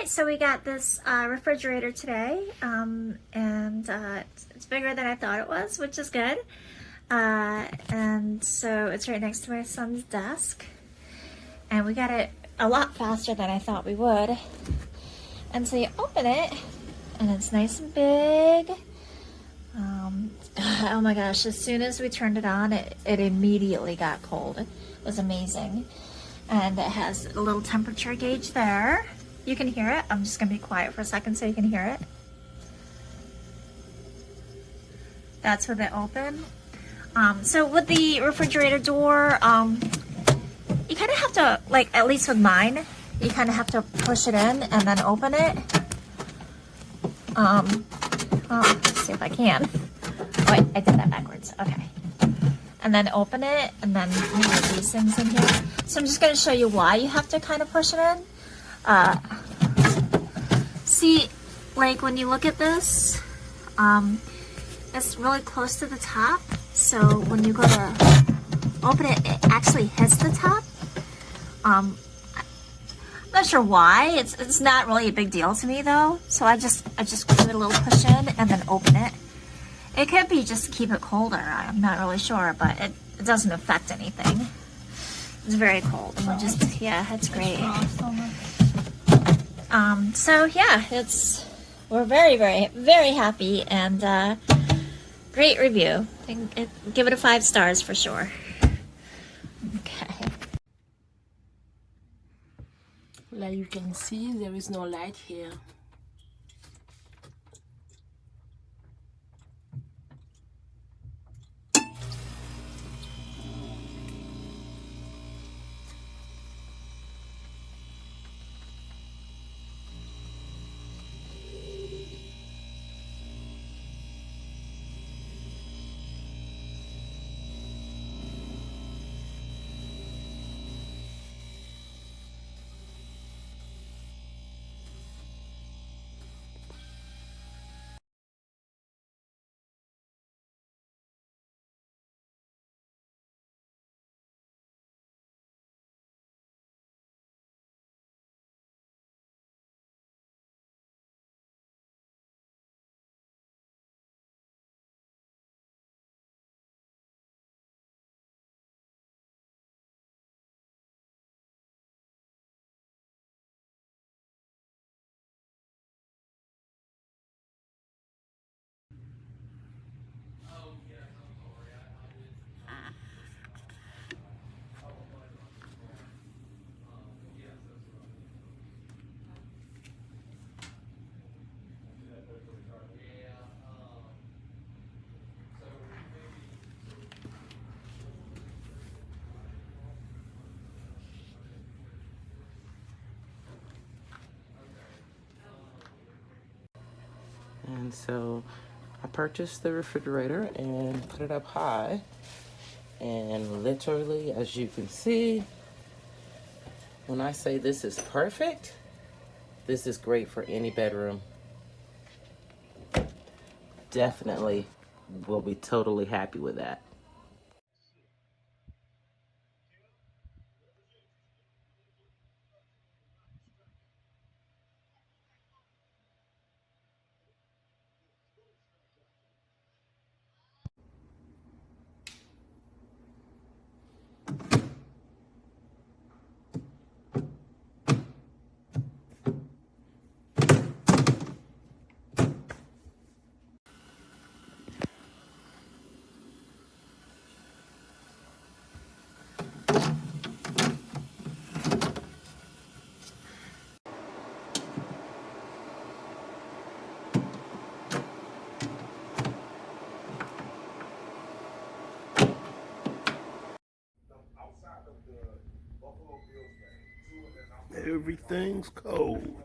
right, so we got this refrigerator today, and it's bigger than I thought it was, which is good. And so it's right next to my son's desk, and we got it a lot faster than I thought we would. And so you open it, and it's nice and big. Oh my gosh, as soon as we turned it on, it immediately got cold. It was amazing. And it has a little temperature gauge there. You can hear it. I'm just gonna be quiet for a second so you can hear it. That's with it open. So with the refrigerator door, you kind of have to, like, at least with mine, you kind of have to push it in and then open it. Let's see if I can. Oh, wait, I did that backwards. Okay. And then open it, and then move these things in here. So I'm just going to show you why you have to kind of push it in. See, like when you look at this, it's really close to the top. So when you go to open it, it actually hits the top. I'm not sure why. It's not really a big deal to me though. So I just give it a little push in and then open it. It could be just to keep it colder. I'm not really sure, but it doesn't affect anything. It's very cold. Yeah, it's great. So yeah, we're very, very, very happy, and great review. Give it a 5 stars for sure. Okay. Like you can see, there is no light here. And so I purchased the refrigerator and put it up high. And literally, as you can see, when I say this is perfect, this is great for any bedroom. Definitely will be totally happy with that. Everything's cold.